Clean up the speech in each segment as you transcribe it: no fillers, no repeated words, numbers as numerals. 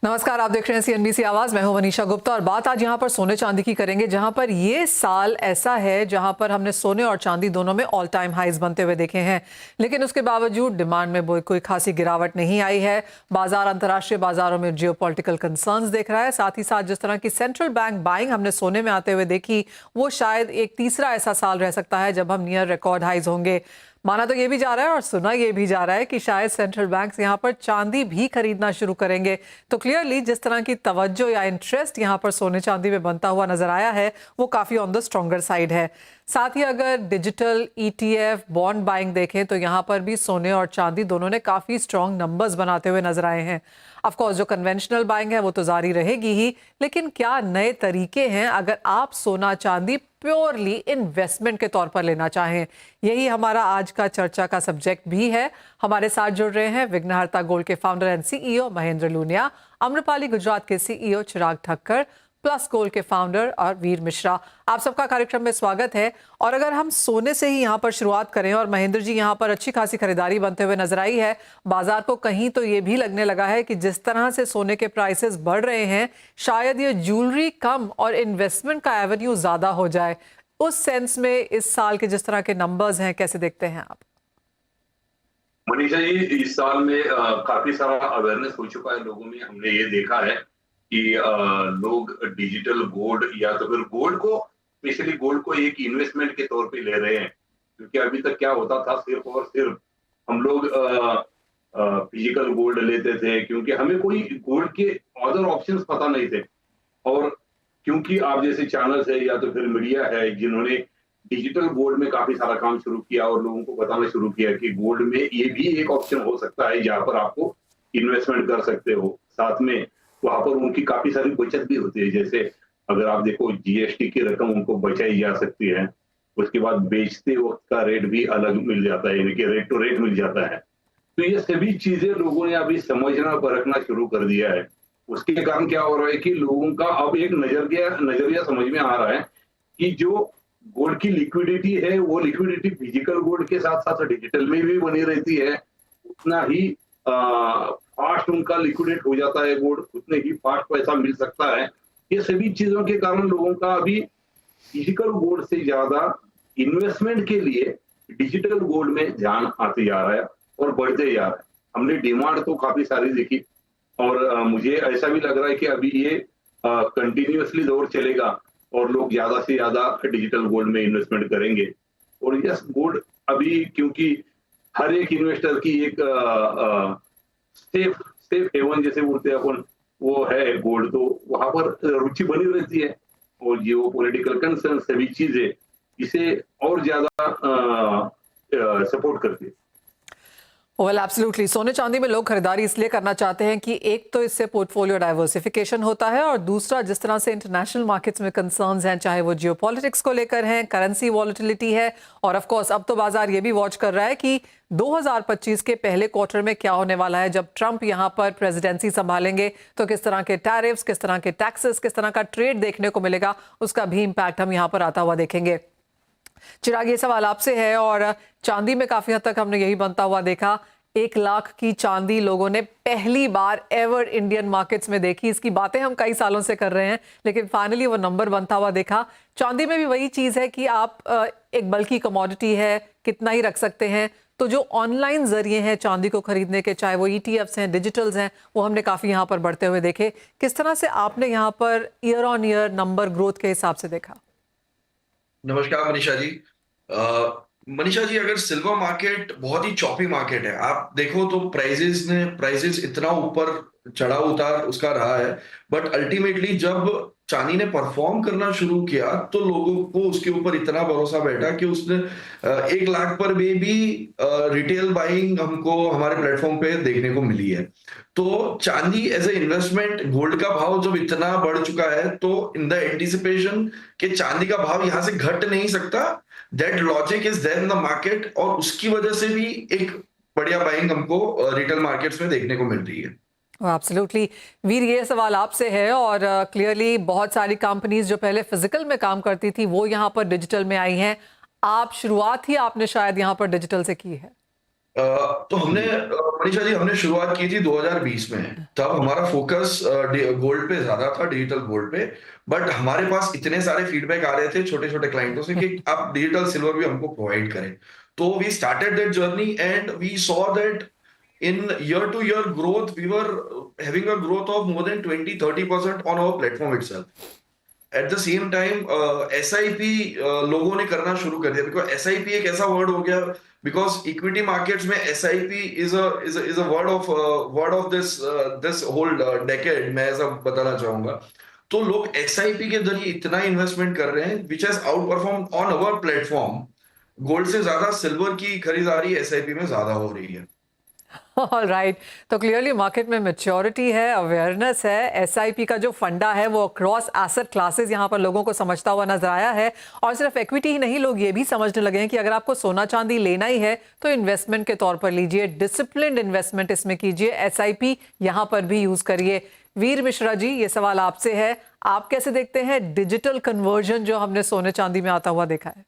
नमस्कार, आप देख रहे हैं सीएनबीसी आवाज। मैं हूं मनीषा गुप्ता और बात आज यहां पर सोने चांदी की करेंगे, जहां पर ये साल ऐसा है जहां पर हमने सोने और चांदी दोनों में ऑल टाइम हाइज बनते हुए देखे हैं, लेकिन उसके बावजूद डिमांड में कोई खासी गिरावट नहीं आई है। बाजार, अंतर्राष्ट्रीय बाजारों में जियोपॉलिटिकल कंसर्न्स देख रहा है। साथ ही साथ जिस तरह की सेंट्रल बैंक बाइंग हमने सोने में आते हुए देखी, वो शायद एक तीसरा ऐसा साल रह सकता है जब हम नियर रिकॉर्ड हाइज होंगे। माना तो ये भी जा रहा है और सुना ये भी जा रहा है कि शायद सेंट्रल बैंक्स यहाँ पर चांदी भी खरीदना शुरू करेंगे। तो क्लियरली जिस तरह की तवज्जो या इंटरेस्ट यहाँ पर सोने चांदी में बनता हुआ नजर आया है, वो काफी ऑन द स्ट्रॉन्गर साइड है। साथ ही अगर डिजिटल ईटीएफ बॉन्ड बाइंग देखें तो यहाँ पर भी सोने और चांदी दोनों ने काफी स्ट्रॉन्ग नंबर्स बनाते हुए नजर आए हैं। ऑफकोर्स जो कन्वेंशनल बाइंग है वो तो जारी रहेगी ही, लेकिन क्या नए तरीके हैं अगर आप सोना चांदी प्योरली इन्वेस्टमेंट के तौर पर लेना चाहें? यही हमारा आज का चर्चा का सब्जेक्ट भी है। हमारे साथ जुड़ रहे हैं विघ्नहर्ता गोल्ड के founder and CEO Mahendra Lunia, Amrapali Gujarat के CEO Chirag Thakkar, plus gold के फाउंडर और वीर मिश्रा। आप सबका कार्यक्रम में स्वागत है। और अगर हम सोने से ही यहाँ पर शुरुआत करें, और महेंद्र जी यहाँ पर अच्छी खासी खरीदारी बनते हुए नजर आई है, बाजार को कहीं तो ये भी लगने लगा है कि जिस तरह से सोने के प्राइसेस बढ़ रहे हैं, शायद ये ज्वेलरी कम और इन्वेस्टमेंट का एवेन्यू ज्यादा हो जाए। उस सेंस में इस साल के जिस तरह के नंबर्स हैं, कैसे देखते हैं आप? मनीषा जी, इस साल में काफी सारा अवेयरनेस हो चुका है लोगों में। हमने ये देखा है कि लोग डिजिटल गोल्ड या तो फिर गोल्ड को, स्पेशली गोल्ड को एक इन्वेस्टमेंट के तौर पे ले रहे हैं। क्योंकि अभी तक क्या होता था, सिर्फ और सिर्फ हम लोग फिजिकल गोल्ड लेते थे क्योंकि हमें कोई गोल्ड के अदर ऑप्शंस पता नहीं थे। और क्योंकि आप जैसे चैनल्स है या तो फिर मीडिया है जिन्होंने डिजिटल गोल्ड में काफी सारा काम शुरू किया और लोगों को बताना शुरू किया कि गोल्ड में ये भी एक ऑप्शन हो सकता है जहां पर आपको इन्वेस्टमेंट कर सकते हो। साथ में वहां पर उनकी काफी सारी बचत भी होती है। जैसे अगर आप देखो, जीएसटी की रकम उनको बचाई जा सकती है। उसके बाद बेचते वक्त का रेट भी अलग मिल जाता है, यानी कि रेट टू रेट मिल जाता है। तो ये सभी चीजें लोगों ने अभी समझना परखना शुरू कर दिया है। उसके कारण क्या हो रहा है कि लोगों का अब एक नजरिया समझ में आ रहा है कि जो गोल्ड की लिक्विडिटी है, वो लिक्विडिटी फिजिकल गोल्ड के साथ साथ डिजिटल में भी बनी रहती है। उतना ही फास्ट उनका लिक्विडेट हो जाता है गोल्ड, उतने ही फास्ट पैसा मिल सकता है। ये सभी चीजों के कारण लोगों का अभी फिजिकल गोल्ड से ज्यादा इन्वेस्टमेंट के लिए डिजिटल गोल्ड में ध्यान आते जा रहा है और बढ़ते जा रहा है। हमने डिमांड तो काफी सारी देखी और मुझे ऐसा भी लग रहा है कि अभी ये कंटिन्यूअसली दौर चलेगा और लोग ज्यादा से ज्यादा डिजिटल गोल्ड में इन्वेस्टमेंट करेंगे। और यस, गोल्ड अभी क्योंकि हर एक इन्वेस्टर की एक सेफ सेफ हेवन जैसे बोलते हैं अपन, वो है गोल्ड, तो वहां पर रुचि बनी रहती है। और जियो पॉलिटिकल कंसर्न सभी चीजें इसे और ज्यादा सपोर्ट करती है। वेल एब्सोल्युटली, सोने चांदी में लोग खरीदारी इसलिए करना चाहते हैं कि एक तो इससे पोर्टफोलियो डाइवर्सिफिकेशन होता है, और दूसरा जिस तरह से इंटरनेशनल मार्केट्स में कंसर्न्स हैं, चाहे वो जियोपॉलिटिक्स को लेकर हैं, करेंसी वॉलेटिलिटी है, और ऑफ कोर्स अब तो बाजार ये भी वॉच कर रहा है कि 2025 के पहले क्वार्टर में क्या होने वाला है। जब ट्रंप यहाँ पर प्रेसिडेंसी संभालेंगे तो किस तरह के टैरिफ्स, किस तरह के टैक्सेस, किस तरह का ट्रेड देखने को मिलेगा, उसका भी इम्पैक्ट हम यहाँ पर आता हुआ देखेंगे। चिराग, ये सवाल आपसे है। और चांदी में काफी हद तक हमने यही बनता हुआ देखा। 1 लाख की चांदी लोगों ने पहली बार एवर इंडियन मार्केट्स में देखी। इसकी बातें हम कई सालों से कर रहे हैं, लेकिन फाइनली वो नंबर बनता हुआ देखा। चांदी में भी वही चीज है कि आप एक बल्कि कमोडिटी है, कितना ही रख सकते हैं। तो जो ऑनलाइन जरिए हैं चांदी को खरीदने के, चाहे वो ईटीएफ्स हैं, डिजिटल्स हैं, वो हमने काफी यहाँ पर बढ़ते हुए देखे। किस तरह से आपने यहाँ per year on year number growth के हिसाब से देखा? नमस्कार मनीषा जी। मनीषा जी, अगर सिल्वर मार्केट बहुत ही चॉपी मार्केट है, आप देखो तो प्राइजेस इतना ऊपर चढ़ा उतार उसका रहा है, बट अल्टीमेटली जब चांदी ने परफॉर्म करना शुरू किया तो लोगों को उसके ऊपर इतना भरोसा बैठा कि उसने 1 लाख पर भी रिटेल बाइंग हमको हमारे प्लेटफॉर्म पे देखने को मिली है। तो चांदी एज ए इन्वेस्टमेंट, गोल्ड का भाव जब इतना बढ़ चुका है तो इन द एंटिसिपेशन कि चांदी का भाव यहां से घट नहीं सकता, that logic is there in the market, और उसकी वजह से भी एक बढ़िया बाइंग हमको रिटेल मार्केट्स में देखने को मिल रही है। एब्सोल्युटली। वीर, ये सवाल आपसे है। और क्लियरली बहुत सारी कंपनीज जो पहले फिजिकल में काम करती थी वो यहाँ पर डिजिटल में आई हैं। आप शुरुआत ही आपने शायद यहाँ पर डिजिटल से की है। तो हमने मनीषा जी हमने शुरुआत की थी 2020 में। तब हमारा फोकस गोल्ड पे ज्यादा था, डिजिटल गोल्ड पे। बट हमारे पास इतने सारे फीडबैक आ रहे थे छोटे छोटे क्लाइंटों से कि आप डिजिटल सिल्वर भी हमको प्रोवाइड करें। तो we started that journey and we saw that in year to year growth we were having a growth of more than 20-30% on our platform itself. Eight the same time SIP लोगों ने करना शुरू कर दिया, because SIP एक ऐसा word हो गया, बिकॉज इक्विटी मार्केट्स में SIP is a word of this whole decade, मैं ऐसा बताना चाहूंगा। तो लोग SIP के जरिए इतना इन्वेस्टमेंट कर रहे हैं which has out perform on our platform. Gold से ज्यादा सिल्वर की खरीदारी SIP में ज्यादा हो रही है। ऑल राइट, तो क्लियरली मार्केट में मैच्योरिटी है, अवेयरनेस है, एसआईपी का जो फंडा है वो अक्रॉस एसेट क्लासेस यहाँ पर लोगों को समझता हुआ नजर आया है। और सिर्फ इक्विटी ही नहीं, लोग ये भी समझने लगे हैं कि अगर आपको सोना चांदी लेना ही है तो इन्वेस्टमेंट के तौर पर लीजिए, डिसिप्लिन्ड इन्वेस्टमेंट इसमें कीजिए, एसआईपी यहाँ पर भी यूज करिए। वीर मिश्रा जी, ये सवाल आपसे है, आप कैसे देखते हैं डिजिटल कन्वर्जन जो हमने सोने चांदी में आता हुआ देखा है?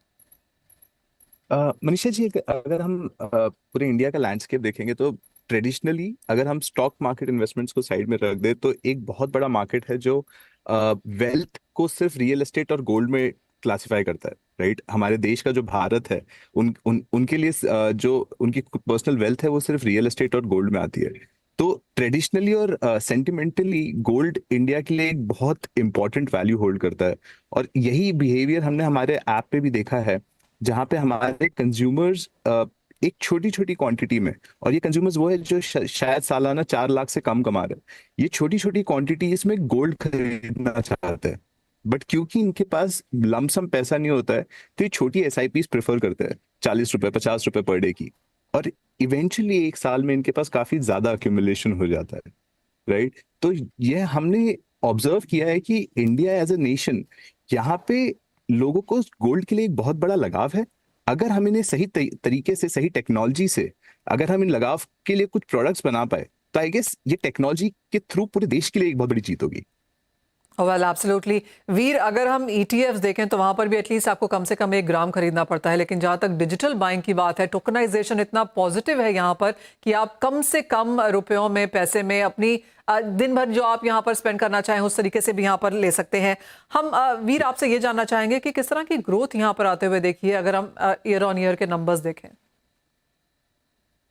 मनीषा जी, अगर हम पूरे इंडिया का लैंडस्केप देखेंगे तो ट्रेडिशनली अगर हम स्टॉक मार्केट इन्वेस्टमेंट्स को साइड में रख दे तो एक बहुत बड़ा मार्केट है जो वेल्थ को सिर्फ रियल एस्टेट और गोल्ड में क्लासिफाई करता है, राइट। हमारे देश का जो भारत है उनके लिए जो उनकी पर्सनल वेल्थ है वो सिर्फ रियल एस्टेट और गोल्ड में आती है। तो ट्रेडिशनली और सेंटिमेंटली गोल्ड इंडिया के लिए एक बहुत इंपॉर्टेंट वैल्यू होल्ड करता है। और यही बिहेवियर हमने हमारे ऐप पे भी देखा है, जहाँ पे हमारे कंज्यूमर्स एक छोटी छोटी क्वांटिटी में, और ये कंज्यूमर्स वो है जो शायद सालाना 4 लाख से कम कमा रहे हैं, ये छोटी छोटी क्वांटिटी इसमें गोल्ड खरीदना चाहते हैं। बट क्योंकि इनके पास लमसम पैसा नहीं होता है तो ये छोटी SIPs प्रेफर करते हैं, 40 रुपए 50 रुपए पर डे की, और इवेंचुअली एक साल में इनके पास काफी ज्यादा अक्यूमुलेशन हो जाता है, राइट। तो ये हमने ऑब्जर्व किया है कि इंडिया एज ए नेशन, यहाँ पे लोगों को गोल्ड के लिए एक बहुत बड़ा लगाव है। अगर हम इन्हें सही तरीके से, सही टेक्नोलॉजी से, अगर हम इन लगाव के लिए कुछ प्रोडक्ट्स बना पाए तो आई गेस ये टेक्नोलॉजी के थ्रू पूरे देश के लिए एक बहुत बड़ी जीत होगी। वेल एब्सोल्युटली वीर, अगर हम ETFs देखें तो वहां पर भी एटलीस्ट आपको कम से कम 1 ग्राम खरीदना पड़ता है, लेकिन जहां तक डिजिटल बाइंग की बात है, टोकनाइजेशन इतना पॉजिटिव है यहाँ पर कि आप कम से कम रुपयों में, पैसे में अपनी दिन भर जो आप यहाँ पर स्पेंड करना चाहें उस तरीके से भी यहाँ पर ले सकते हैं। हम वीर आपसे ये जानना चाहेंगे कि किस तरह की ग्रोथ यहाँ पर आते हुए देखिए अगर हम ईयर ऑन ईयर के नंबर्स देखें।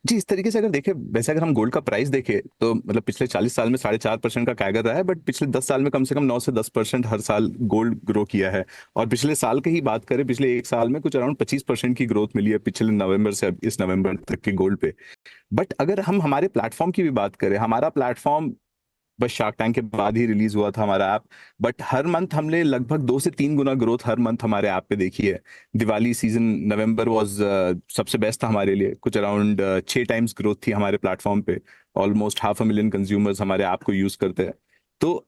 जी, इस तरीके से अगर देखें, वैसे अगर हम गोल्ड का प्राइस देखें तो मतलब पिछले 40 साल में 4.5% का कैगर रहा है, बट पिछले 10 साल में कम से कम 9 से 10% हर साल गोल्ड ग्रो किया है। और पिछले साल की ही बात करें, पिछले 1 साल में कुछ अराउंड 25% की ग्रोथ मिली है पिछले नवंबर से इस नवंबर तक के गोल्ड पे। बट अगर हम हमारे प्लेटफॉर्म की भी बात करें, हमारा प्लेटफॉर्म बस शार्क टैंक के बाद ही रिलीज हुआ था हमारा ऐप, बट हर मंथ हमने लगभग 2 से 3 गुना ग्रोथ हर मंथ हमारे ऐप पे देखी है। दिवाली सीजन नवंबर वाज सबसे बेस्ट था हमारे लिए, कुछ अराउंड 6 टाइम्स ग्रोथ थी हमारे प्लेटफॉर्म पे। ऑलमोस्ट 500,000 कंज्यूमर्स हमारे ऐप को यूज करते हैं। तो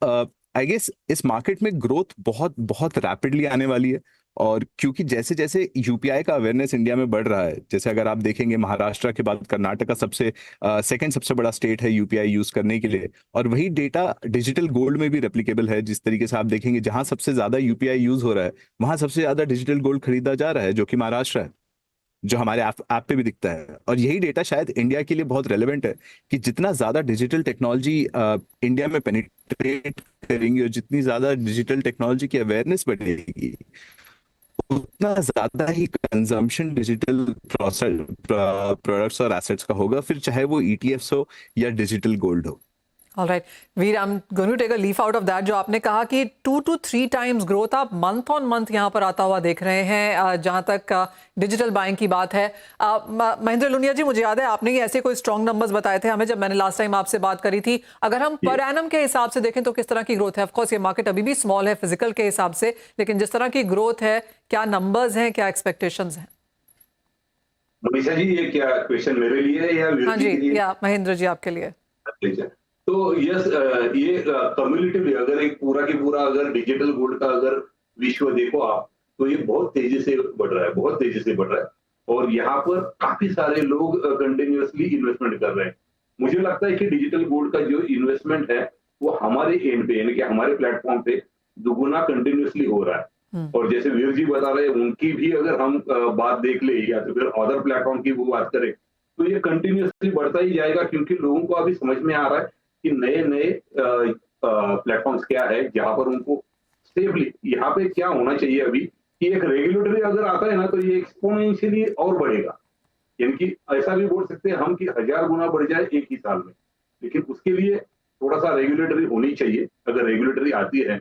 आई गेस इस मार्केट में ग्रोथ बहुत बहुत रैपिडली आने वाली है। और क्योंकि जैसे जैसे UPI का अवेयरनेस इंडिया में बढ़ रहा है, जैसे अगर आप देखेंगे महाराष्ट्र के बाद कर्नाटका सबसे सेकंड सबसे बड़ा स्टेट है UPI यूज करने के लिए, और वही डेटा डिजिटल गोल्ड में भी रेप्लिकेबल है। जिस तरीके से आप देखेंगे जहां सबसे ज्यादा UPI यूज हो रहा है वहां सबसे ज्यादा डिजिटल गोल्ड खरीदा जा रहा है, जो कि महाराष्ट्र है, जो हमारे ऐप पे भी दिखता है। और यही डेटा शायद इंडिया के लिए बहुत रेलेवेंट है कि जितना ज्यादा डिजिटल टेक्नोलॉजी इंडिया में पेनिट्रेट करेंगे और जितनी ज्यादा डिजिटल टेक्नोलॉजी की अवेयरनेस बढ़ेगी, उतना ज्यादा ही कंजम्पशन डिजिटल प्रोडक्ट्स और एसेट्स का होगा, फिर चाहे वो ETFs हो या डिजिटल गोल्ड हो। All right, Veer, I am going to take a leaf out of that. जो आपने कहा कि 2 to 3 टाइम्स ग्रोथ आप मंथ ऑन मंथ यहाँ पर आता हुआ देख रहे हैं जहाँ तक डिजिटल बाइंग की बात है। महेंद्र लुनिया जी, मुझे याद है आपने ही ऐसे कोई स्ट्रॉन्ग नंबर्स बताए थे हमें जब मैंने लास्ट टाइम आपसे बात करी थी। अगर हम पर एनम के हिसाब से देखें तो किस तरह की ग्रोथ है? ऑफकोर्स ये मार्केट अभी भी स्मॉल है फिजिकल के हिसाब से, लेकिन जिस तरह की ग्रोथ है, क्या नंबर्स हैं, क्या एक्सपेक्टेशंस हैं? मनीषा जी, ये क्या क्वेश्चन मेरे लिए है या हाँ जी, या महेंद्र जी आपके लिए? तो यस, ये कम्युनिटी अगर एक पूरा की पूरा अगर डिजिटल गोल्ड का अगर विश्व देखो आप, तो ये बहुत तेजी से बढ़ रहा है, बहुत तेजी से बढ़ रहा है। और यहाँ पर काफी सारे लोग कंटिन्यूअसली इन्वेस्टमेंट कर रहे हैं। मुझे लगता है कि डिजिटल गोल्ड का जो इन्वेस्टमेंट है वो हमारे एंड पे, यानी कि हमारे प्लेटफॉर्म पे दुगुना कंटिन्यूअसली हो रहा है। और जैसे वीर जी बता रहे हैं, उनकी भी अगर हम बात देख ले या तो फिर अदर प्लेटफॉर्म की वो बात करें, तो ये कंटिन्यूअसली बढ़ता ही जाएगा, क्योंकि लोगों को अभी समझ में आ रहा है कि नए नए प्लेटफॉर्म्स क्या है जहां पर उनको सेफली, यहाँ पे क्या होना चाहिए अभी कि एक रेगुलेटरी अगर आता है ना तो ये एक्सपोनेंशियली और बढ़ेगा, यानी कि ऐसा भी बोल सकते हैं हम कि 1000 गुना बढ़ जाए एक ही साल में। लेकिन उसके लिए थोड़ा सा रेगुलेटरी होनी चाहिए। अगर रेगुलेटरी आती है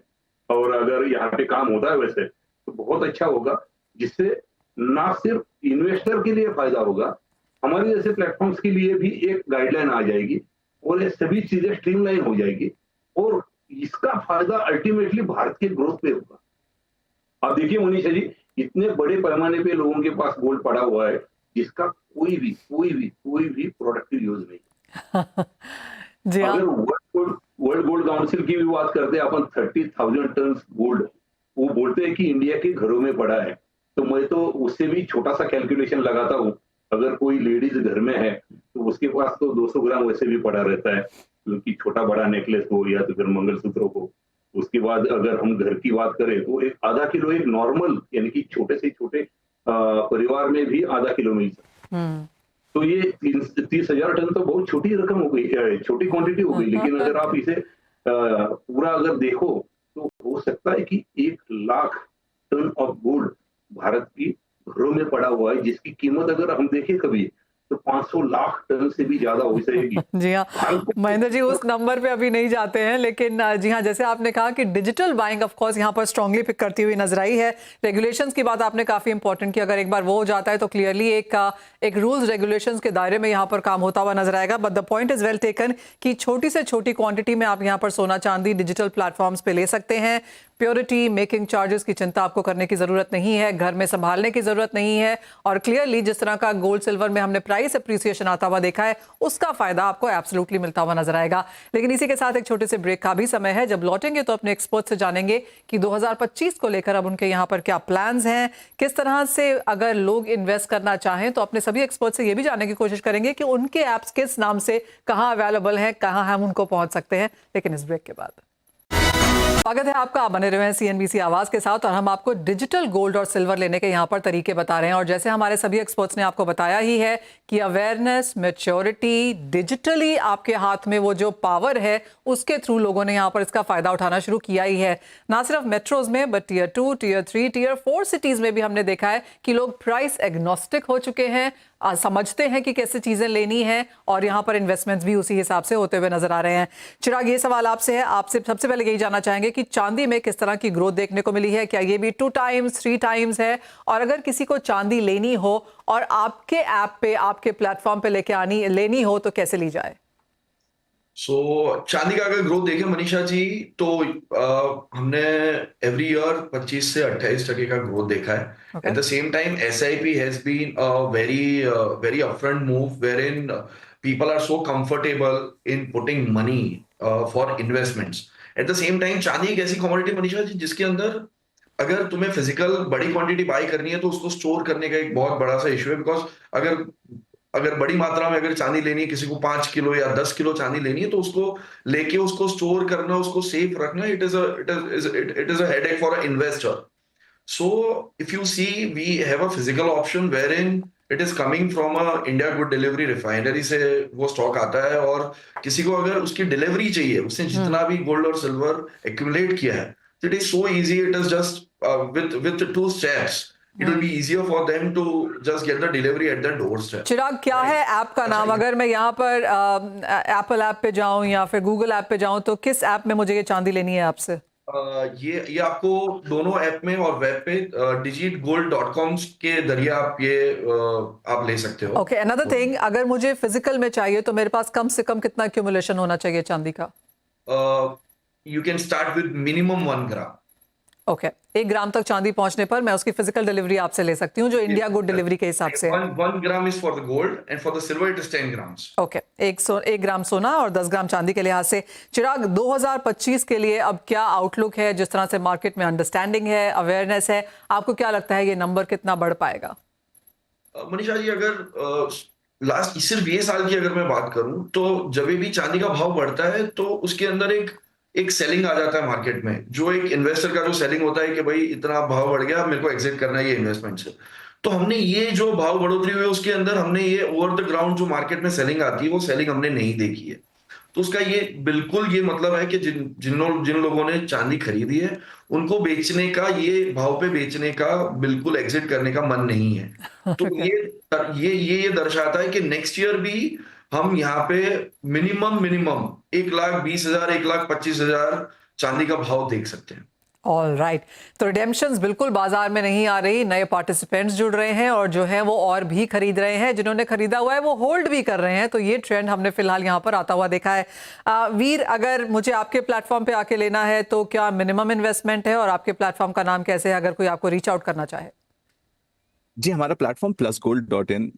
और अगर यहाँ पे काम होता है वैसे तो बहुत अच्छा होगा, जिससे ना सिर्फ इन्वेस्टर के लिए फायदा होगा, हमारे जैसे प्लेटफॉर्म्स के लिए भी एक गाइडलाइन आ जाएगी और ये सभी चीजें स्ट्रीमलाइन हो जाएगी और इसका फायदा अल्टीमेटली भारत के ग्रोथ पे होगा। आप देखिए मनीषा जी, इतने बड़े पैमाने पे लोगों के पास गोल्ड पड़ा हुआ है जिसका कोई भी प्रोडक्टिव यूज नहीं। जी हाँ। अगर वर्ल्ड गोल्ड काउंसिल की भी बात करते हैं अपन, 30,000 टन गोल्ड वो बोलते हैं कि इंडिया के घरों में पड़ा है, तो मैं तो उससे भी छोटा सा कैलकुलेशन लगाता हूँ। अगर कोई लेडीज घर में है तो उसके पास तो 200 ग्राम वैसे भी पड़ा रहता है, क्योंकि छोटा बड़ा नेकलेस हो या तो फिर मंगलसूत्र हो। उसके बाद अगर हम घर की बात करें तो एक आधा किलो एक नॉर्मल, यानी कि छोटे से छोटे परिवार में भी आधा किलो मिल सकता है। तो ये 30,000 टन तो बहुत छोटी रकम हो गई, छोटी क्वांटिटी हो गई। लेकिन अगर आप इसे पूरा अगर देखो तो हो सकता है कि 1 lakh ton of gold Bharat की घरों में पड़ा हुआ है, जिसकी कीमत अगर हम देखें कभी तो 500 लाख टन से भी ज्यादा हो जाएगी। जी हाँ महेंद्र जी, उस नंबर पे अभी नहीं जाते हैं, लेकिन जी हाँ, जैसे आपने कहा कि डिजिटल बाइंग ऑफ कोर्स यहाँ पर स्ट्रांगली पिक करती हुई नजर आई है। रेगुलेशंस की बात आपने काफी इंपॉर्टेंट की, अगर एक बार वो हो जाता है तो क्लियरली एक रूल्स रेगुलेशंस के दायरे में यहाँ पर काम होता हुआ नजर आएगा। But the point is well taken कि छोटी से छोटी क्वांटिटी में आप यहाँ पर सोना चांदी डिजिटल प्लेटफॉर्म्स पे ले सकते हैं। प्योरिटी मेकिंग चार्जेस की चिंता आपको करने की जरूरत नहीं है, घर में संभालने की जरूरत नहीं है, और क्लियरली जिस तरह का गोल्ड सिल्वर में हमने प्राइस अप्रिसिएशन आता हुआ देखा है उसका फायदा आपको एब्सोल्युटली मिलता हुआ नजर आएगा। लेकिन इसी के साथ एक छोटे से ब्रेक का भी समय है। जब लौटेंगे तो अपने एक्सपर्ट से जानेंगे कि 2025 को लेकर अब उनके यहाँ पर क्या प्लान्स हैं, किस तरह से अगर लोग इन्वेस्ट करना चाहें तो अपने सभी एक्सपर्ट से ये भी जानने की कोशिश करेंगे कि उनके ऐप्स किस नाम से कहाँ अवेलेबल हैं, कहाँ हम उनको पहुंच सकते हैं। लेकिन इस ब्रेक के बाद स्वागत है आपका, आप बने रहे हैं सीएनबीसी आवाज के साथ और हम आपको डिजिटल गोल्ड और सिल्वर लेने के यहाँ पर तरीके बता रहे हैं। और जैसे हमारे सभी एक्सपर्ट्स ने आपको बताया ही है कि अवेयरनेस, मैच्योरिटी, डिजिटली आपके हाथ में वो जो पावर है उसके थ्रू लोगों ने यहाँ पर इसका फायदा उठाना शुरू किया ही है। ना सिर्फ मेट्रोज में but tier 2, tier 3, tier 4 cities में भी हमने देखा है कि लोग प्राइस एग्नोस्टिक हो चुके हैं, समझते हैं कि कैसे चीजें लेनी है और यहाँ पर इन्वेस्टमेंट्स भी उसी हिसाब से होते हुए नजर आ रहे हैं। चिराग, ये सवाल आपसे है, आपसे सबसे पहले यही जानना चाहेंगे कि चांदी में किस तरह की ग्रोथ देखने को मिली है, क्या ये भी 2 टाइम्स 3 टाइम्स है? और अगर किसी को चांदी लेनी हो और आपके ऐप पे, आपके प्लेटफॉर्म पे लेनी हो तो कैसे ली जाए? चांदी का अगर ग्रोथ देखें मनीषा जी तो हमने एवरी ईयर 25 से 28% का ग्रोथ देखा है। At the same time SIP has been a very upfront move wherein people are so comfortable in putting money for investments. At the same time चांदी एक ऐसी कमोडिटी मनीषा जी जिसके अंदर अगर तुम्हें फिजिकल बड़ी क्वांटिटी बाय करनी है तो उसको स्टोर करने का एक बहुत बड़ा सा इशू है। बिकॉज अगर बड़ी मात्रा में अगर चांदी लेनी है, किसी को 5 किलो या 10 किलो चांदी लेनी है तो उसको लेके उसको स्टोर करना, उसको सेफ रखना, it is a headache for a investor. So if you see we have a physical option where in it is coming from a India good delivery refinery से वो स्टॉक आता है, और किसी को अगर उसकी डिलीवरी चाहिए, उसने जितना भी गोल्ड और सिल्वर एक्यूमुलेट किया है, it is so easy, it is just with 2 steps it will be easier for them to just get the delivery at their doorstep. चिराग, क्या है ऐप का नाम? अगर मैं यहाँ पर एप्पल ऐप पे जाऊं या फिर गूगल ऐप पे जाऊं तो किस ऐप में मुझे ये चांदी लेनी है आपसे? ये आपको दोनों ऐप में और वेब पे digitgold.com के जरिए आप ले सकते हो। ओके, अनदर थिंग, अगर मुझे फिजिकल में चाहिए तो मेरे पास कम से कम कितना एक्यूमुलेशन होना चाहिए चांदी का? You can start with minimum 1 gram. Okay, 1 ग्राम तक चांदी पहुंचने पर मैं उसकी फिजिकल डिलीवरी आपसे ले सकती हूँ, जो इंडिया गुड डिलीवरी के हिसाब से। 1 gram is for the gold and for the silver it is 10 grams. Okay, 1 ग्राम सोना और 10 ग्राम चांदी के लिहाज से। चिराग, 2025 के लिए अब क्या आउटलुक है? जिस तरह से मार्केट में अंडरस्टैंडिंग है, अवेयरनेस है, आपको क्या लगता है ये नंबर कितना बढ़ पाएगा? मनीषा जी, अगर सिर्फ ये साल की अगर मैं बात करूं तो जब भी चांदी का भाव बढ़ता है तो उसके अंदर एक सेलिंग आ जाता है मार्केट में, जो एक इन्वेस्टर का जो सेलिंग होता है कि भाई इतना भाव बढ़ गया, मेरे को एग्जिट करना है ये इन्वेस्टमेंट से। तो हमने ये जो भाव बढ़ोतरी हुई है उसके अंदर हमने ये ओवर द ग्राउंड जो मार्केट में सेलिंग आती है वो सेलिंग हमने नहीं देखी है। तो उसका ये बिल्कुल ये मतलब है कि जिन लोगों ने चांदी खरीदी है उनको बेचने का, ये भाव पे बेचने का, बिल्कुल एग्जिट करने का मन नहीं है। तो Okay. ये दर्शाता है कि नेक्स्ट ईयर भी हम यहाँ पे मिनिमम 1,20,000 1,25,000 चांदी का भाव देख सकते हैं। ऑल राइट, तो रिडेम्पशंस बिल्कुल बाजार में नहीं आ रही, नए पार्टिसिपेंट्स जुड़ रहे हैं और जो है वो और भी खरीद रहे हैं, जिन्होंने खरीदा हुआ है वो होल्ड भी कर रहे हैं। तो ये ट्रेंड हमने फिलहाल यहाँ पर आता हुआ देखा है। वीर, अगर मुझे आपके प्लेटफॉर्म पे आके लेना है तो क्या मिनिमम इन्वेस्टमेंट है और आपके प्लेटफॉर्म का नाम कैसे है, अगर कोई आपको रीच आउट करना चाहे? जी, हमारा प्लेटफॉर्म plusgold.in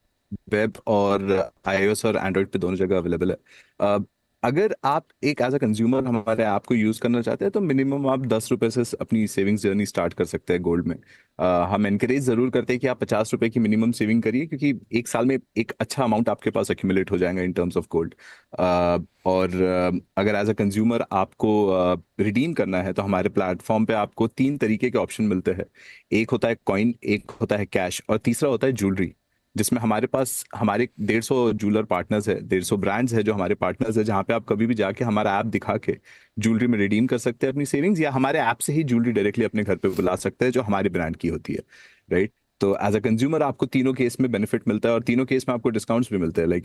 वेब और iOS और एंड्रॉइड पे दोनों जगह अवेलेबल है। अगर आप एक एज अ कंज्यूमर हमारे ऐप को यूज करना चाहते हैं तो मिनिमम आप 10 रुपए से अपनी सेविंग्स जर्नी स्टार्ट कर सकते हैं गोल्ड में। हम एनकरेज जरूर करते हैं कि आप 50 रुपए की मिनिमम सेविंग करिए, क्योंकि एक साल में एक अच्छा अमाउंट आपके पास एक्यूमुलेट हो जाएगा इन टर्म्स ऑफ गोल्ड। अगर एज अ कंज्यूमर आपको रिडीम करना है तो हमारे प्लेटफॉर्म पे आपको 3 तरीके के ऑप्शन मिलते हैं। एक होता है कॉइन, एक होता है कैश और तीसरा होता है ज्वेलरी, जिसमें हमारे पास हमारे 150 ज्वेलर पार्टनर्स है, 150 ब्रांड्स है जो हमारे पार्टनर्स है, जहाँ पे आप कभी भी जाके हमारा ऐप दिखा के ज्वेलरी में रिडीम कर सकते हैं अपनी सेविंग्स, या हमारे ऐप से ही ज्वेलरी डायरेक्टली अपने घर पे बुला सकते हैं जो हमारे ब्रांड की होती है, राइट। तो एज अ कंज्यूमर आपको तीनों केस में बेनिफिट मिलता है और तीनों केस में आपको डिस्काउंट्स भी मिलते हैं। लाइक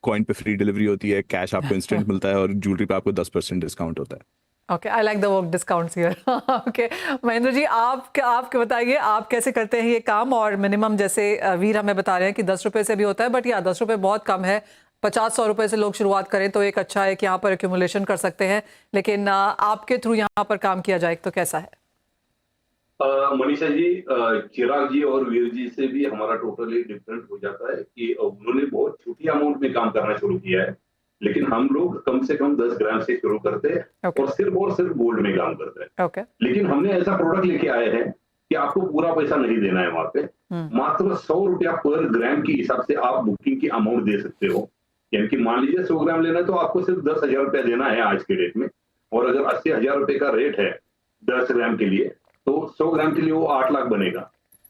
कॉइन पे फ्री डिलीवरी होती है, कैश आपको इंस्टेंट मिलता है और ज्वेलरी पे आपको 10% डिस्काउंट होता है। Okay, I like the work discounts here. Okay, Mahendra ji, आप बताइए आप कैसे करते हैं ये काम? और मिनिमम जैसे वीर हमें बता रहे हैं कि 10 रुपए से भी होता है, बट या 10 रुपए बहुत कम है। 50-100 रुपए से लोग शुरुआत करें तो एक अच्छा है कि यहाँ पर एक्यूमुलेशन कर सकते हैं, लेकिन आपके थ्रू यहाँ पर काम किया जाए तो कैसा है? मनीषा जी, चिराग जी और वीर जी से भी हमारा टोटली डिफरेंट हो जाता है कि उन्होंने बहुत छोटी अमाउंट में काम करना शुरू किया है, लेकिन हम लोग कम से कम 10 ग्राम से शुरू करते हैं Okay. और सिर्फ गोल्ड में काम करते हैं। ओके, लेकिन हमने ऐसा प्रोडक्ट लेके आए हैं कि आपको पूरा पैसा नहीं देना है वहां पे, मात्र 100 रुपया पर ग्राम के हिसाब से आप बुकिंग की अमाउंट दे सकते हो। यानी कि मान लीजिए 100 ग्राम लेना है तो आपको सिर्फ 10,000 रुपया देना है आज के डेट में, और अगर 80,000 रुपए का रेट है 10 ग्राम के लिए तो 100 ग्राम के लिए वो 8 लाख बनेगा।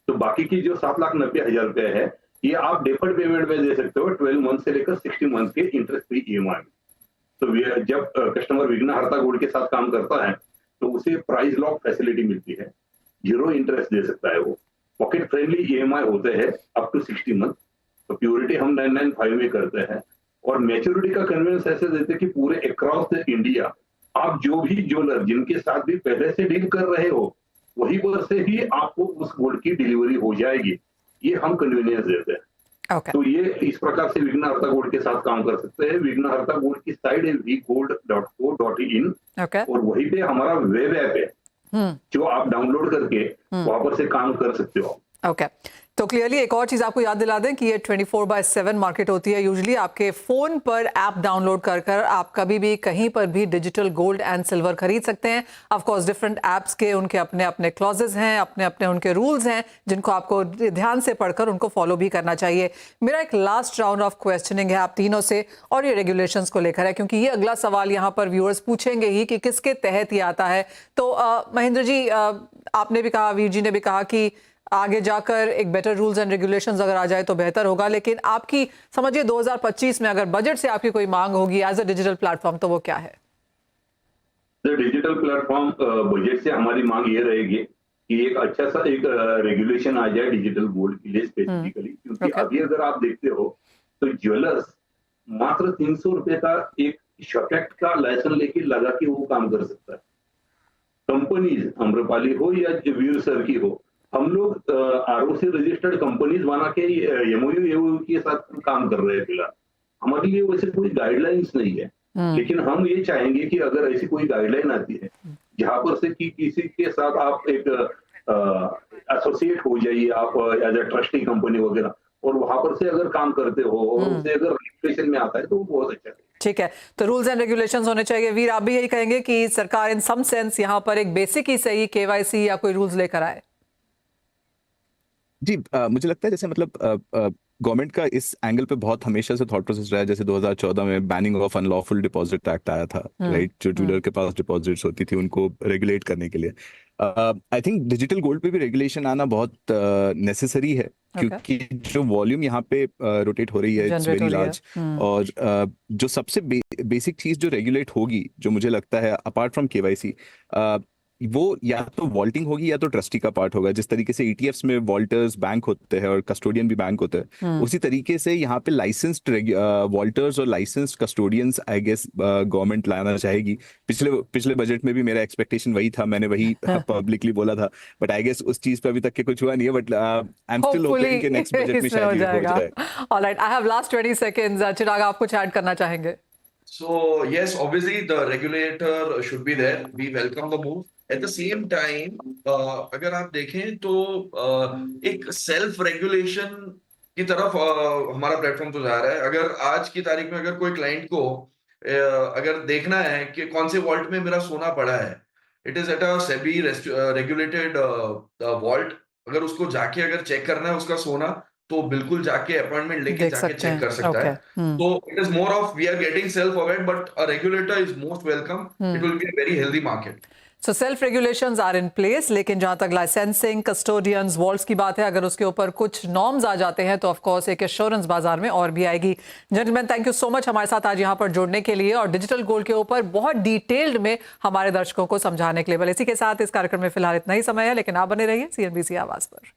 तो बाकी की जो 7,90,000 रुपए है ये आप डेफर्ड पेमेंट में दे सकते हो 12 मंथ से लेकर 60 मंथ के इंटरेस्ट फ्री EMI। तो जब कस्टमर विघ्नहर्ता गोल्ड के साथ काम करता है तो उसे प्राइस लॉक फैसिलिटी मिलती है, 0 इंटरेस्ट दे सकता है वो, पॉकेट फ्रेंडली EMI होते हैं अप टू 60 मंथ, तो प्योरिटी हम 995 में करते हैं, और मैच्योरिटी का कन्वीनियंस ऐसे देते हैं कि पूरे अक्रॉस द इंडिया आप जो भी ज्वेलर जिनके साथ भी पहले से डील कर रहे हो वही पर से ही आपको उस गोल्ड की डिलीवरी हो जाएगी, ये हम कन्वीनियंस देते हैं। ओके, तो ये इस प्रकार से विघ्नहर्ता गोल्ड के साथ काम कर सकते हैं। विघ्नहर्ता गोल्ड की साइट है vgold.co.in, ओके, और वहीं पे हमारा वेब ऐप है जो आप डाउनलोड करके वहां पर से काम कर सकते हो। ओके। तो क्लियरली एक और चीज़ आपको याद दिला दें कि ये 24/7 मार्केट होती है। यूजुअली आपके फ़ोन पर ऐप डाउनलोड कर आप कभी भी कहीं पर भी डिजिटल गोल्ड एंड सिल्वर खरीद सकते हैं। ऑफ कोर्स डिफरेंट ऐप्स के उनके अपने अपने क्लॉजेज हैं, अपने अपने उनके रूल्स हैं, जिनको आपको ध्यान से पढ़कर उनको फॉलो भी करना चाहिए। मेरा एक लास्ट राउंड ऑफ क्वेश्चनिंग है आप तीनों से, और ये रेगुलेशंस को लेकर है, क्योंकि ये अगला सवाल यहाँ पर व्यूअर्स पूछेंगे ही कि किसके तहत ये आता है। तो महेंद्र जी, आपने भी कहा, वीर जी ने भी कहा कि आगे जाकर एक बेटर रूल्स एंड रेगुलेशंस अगर आ जाए तो बेहतर होगा, लेकिन आपकी समझिए 2025 में अगर बजट से आपकी कोई मांग होगी एज अ डिजिटल प्लेटफॉर्म तो वो क्या है? डिजिटल प्लेटफॉर्म बजट से हमारी मांग ये रहेगी कि एक अच्छा सा एक रेगुलेशन आ जाए डिजिटल गोल्ड के लिए स्पेसिफिकली, क्योंकि अभी अगर आप देखते हो तो ज्वेलर्स मात्र 300 रुपए का एक शॉकेट का लाइसेंस लेके लगा के वो काम कर सकता है। कंपनीज अम्रपाली हो या वीर सर की हो, हम लोग ROC रजिस्टर्ड कंपनीज बना के MOU के साथ काम कर रहे हैं फिलहाल। हमारे लिए वैसे कोई गाइडलाइंस नहीं है, लेकिन हम ये चाहेंगे कि अगर ऐसी कोई गाइडलाइन आती है जहां पर से कि किसी के साथ आप एक एसोसिएट हो जाइए, आप एज अ ट्रस्टी कंपनी वगैरह, और वहां पर से अगर काम करते हो और उसे अगर रजिस्ट्रेशन में आता है तो वो बहुत अच्छा है। ठीक है, तो रूल्स एंड रेगुलेशंस होने चाहिए। वीर, आप भी यही कहेंगे कि सरकार इन सम सेंस यहाँ पर एक बेसिक ही सही KYC या कोई रूल्स लेकर आए? जी, मुझे लगता है जैसे मतलब गवर्नमेंट का इस एंगल पे बहुत हमेशा से थॉट प्रोसेस रहा है। जैसे 2014 में banning of unlawful deposit act आया था, राइट, जो ज्वेलर के पास डिपॉजिट्स होती थी उनको रेगुलेट करने के लिए। आई थिंक डिजिटल गोल्ड पे भी रेगुलेशन आना बहुत नेसेसरी है, क्योंकि जो वॉल्यूम यहाँ पे रोटेट हो रही है इट्स जनरेट हो वेरी रही है। लार्ज। और जो सबसे बेसिक चीज जो रेगुलेट होगी, जो मुझे लगता है अपार्ट फ्रॉम केवाईसी, वो या तो वॉल्टिंग होगी या तो ट्रस्टी का पार्ट होगा। जिस तरीके से ईटीएफ्स में वॉल्टर्स बैंक होते हैं और कस्टोडियन भी बैंक होते हैं, उसी तरीके से यहाँ पे लाइसेंस्ड वॉल्टर्स और licensed custodians I guess government लाना चाहेगी। पिछले बजट में भी मेरा एक्सपेक्टेशन वही था, मैंने वही पब्लिकली बोला था, बट आई गेस उस चीज पे अभी तक के कुछ हुआ नहीं है। But I am still hoping कि नेक्स्ट बजट में इसमें हो शायद ये हो जाएगा। जाए। Alright, I have last 20 seconds. Chirag, आप कुछ ऐड करना चाहेंगे? So yes, obviously the regulator should be there. We welcome the move. At the same time, अगर आप देखें तो एक सेल्फ रेगुलेशन की तरफ हमारा प्लेटफॉर्म तो जा रहा है। अगर आज की तारीख में अगर कोई क्लाइंट को अगर देखना है कि कौन से वॉल्ट में मेरा सोना पड़ा है, it is at a SEBI regulated vault. अगर उसको जाके अगर चेक करना है उसका सोना, तो बिल्कुल जाके अपॉइंटमेंट लेके देख जाके सकते चेक हैं। कर सकता है। Okay. So it is more of we are getting self-aware, but a regulator is most welcome. It will be a very healthy market. So self regulations are in place, लेकिन जहां तक लाइसेंसिंग, कस्टोडियंस, वॉल्ट्स की बात है, अगर उसके ऊपर कुछ नॉर्म्स आ जाते हैं तो ऑफ कोर्स एक एश्योरेंस बाजार में और भी आएगी। Gentleman, thank you so much हमारे साथ आज यहां पर जुड़ने के लिए और डिजिटल गोल्ड के ऊपर बहुत डिटेल्ड में हमारे दर्शकों को समझाने के लिए। बल इसी के साथ इस कार्यक्रम में फिलहाल इतना ही समय है, लेकिन आप बने रहिए CNBC आवाज पर।